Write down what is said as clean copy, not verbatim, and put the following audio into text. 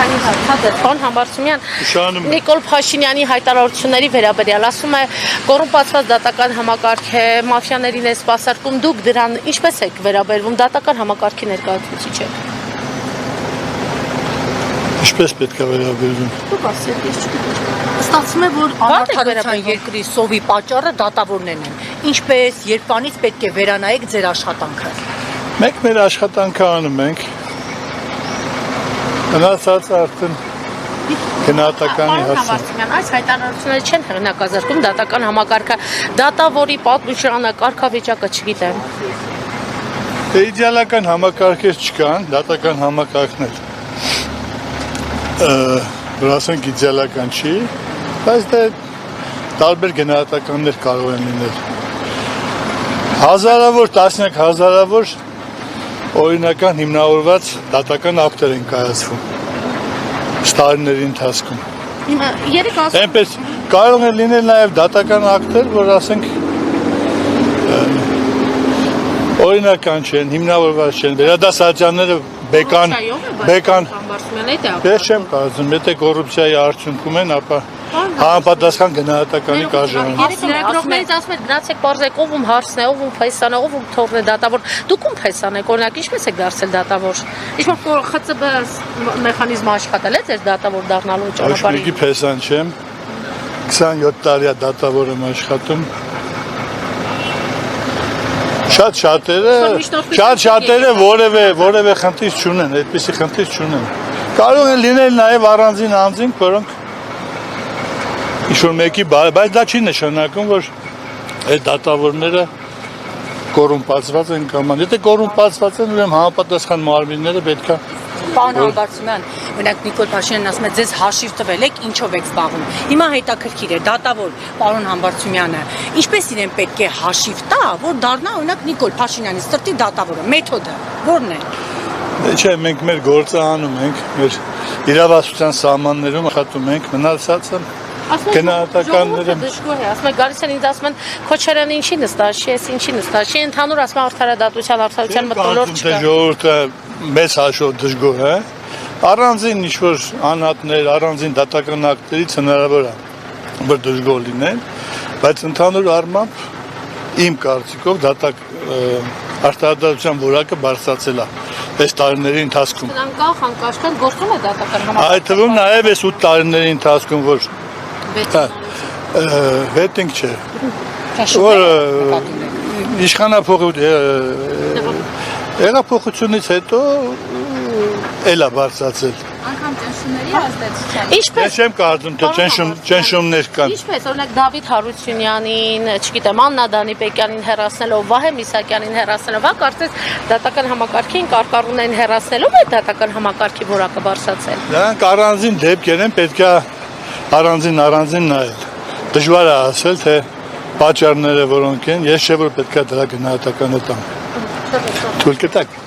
քանի հատ բան Համբարձումյան Նիկոլ Փաշինյանի հայտարարությունների վերաբերյալ ասում է կոռումպացված դատական համակարգ է, մաֆիաներին է սպասարկում, դուք դրան ինչպես եք վերաբերվում, դատական համակարգի ներկայացուցիչ եք։ Ինչպես պետք է վերաբերվում։ Դուք ասեք, ես չգիտեմ։ Ստացվում է, որ անարդարության երկրի սովի պատճառը դատավորներն են։ Ինչպես, երբանից պետք է վերանայեք ձեր աշխատանքը։ Մենք մեր աշխատանքը անում ենք։ Մնացածը արդեն գնահատականի հասցեն։ Այս հայտարարությունները չեն հեղինակազրկում դատական համակարգը, դատավորի պատմությունը, կարգավիճակը չգիտեմ։ Դե իդեալական համակարգեր չկան, դատական համակարգներ։ Որ ասենք իդեալական չի, բայց դե տարբեր գնահատականներ կարող են լինել։ Հազարավոր, տասնյակ հազարավոր օրինական հիմնավորված դատական ակտեր են կայացվում տարիների ընթացքում։ Այնպես կարող է լինել նաև դատական ակտեր, որ ասենք օրինական չեն, հիմնավորված չեն, վերադասաճանները բեկան, ես չեմ կարծում, եթե կոռուպցիայի արդյունքում են, ապա համապատասխան գնահատականի կարժանան։ Լրագրողներից ասում եք գնացեք պարզեք ով ում հարցն է, ով ում փեսան է, ով ում թողն է դատավոր։ Դուք ում փեսան եք, օրինակ ինչպես եք դարձել դատավոր։ Ինչ-որ ԽՑԲ մեխանիզմը աշխատել է ձեր դատավոր դառնալու ճանապարհին։ Ոչ մի փեսան չեմ։ 27 տարի է դատավոր եմ աշխատում։ Շատ-շատերը որևէ խնդիր չունեն, այդպիսի խնդիր չունեն։ Կարող են լինել նաև առանձին անձինք, որոնք ինչ-որ մեկի բայց դա չի նշանակում, որ այդ դատավորները կոռումպացված են կամ եթե կոռումպացված են, ուրեմն համապատասխան մարմինները պետք է Պարոն Համբարձումյան, օրինակ Նիկոլ Փաշինյանն ասում է, ձեզ հաշիվ տվել եք, ինչով եք զբաղվում։ Հիմա հետաքրքիր է, դատավոր պարոն Համբարձումյանը, ինչպես իրեն պետք է հաշիվ տա, որ դառնա օրինակ Նիկոլ Փաշինյանի սրտի դատավորը, մեթոդը ո՞րն է։ Չէ, մենք մեր գործը անում ենք, մեր իրավասության սահմաններում աշխատում ենք, մնացածը գնահատականները դժգոհ է, ասում եք գալիս են ինձ ասում են Քոչարյանը ինչի նստած չի, ես ինչի նստած չի, ընդհանուր ասում արդարադատության արդարության մտորոշ չկա։ Ժողովուրդը մեծ հաշվով դժգոհ է, առանձին ինչ-որ անհատներ, առանձին դատական ակտերից հնարավոր է, որ դժգոհ լինեն, բայց ընդհանուր առմամբ իմ կարծիքով արդարադատության որակը բարձրացել է այս տարիների ընթացքում։ Անկախ, անկաշկան գործում է դատական համակարգը։ Այդ թվում նաև այս 8 տարիների ընթացքում, որ վետինգ չէ, որ հեղափոխությունից հետո էլ է բարձրացել։ Անգամ ճնշումների ազդեցությամբ։ Ես չեմ կարծում, թե ճնշումներ կան։ Ինչպես, օրինակ Դավիթ Հարությունյանին, չգիտեմ, Աննա Դանիպեկյանին հեռացնելով, Վահե Միսակյանին հեռացնելով, կարծես դատական համակարգին կարկառունային հեռացնելով այդ դատական համակարգի որակը բարձրացել։ Դրանք առանձին դեպքեր են, պետք է առանձին նայել։ Դժվար է ասել, թե պատճառները որոնք են, ես չէ որ պետք է դրա գնահատականը տամ։ Թույլ կտաք։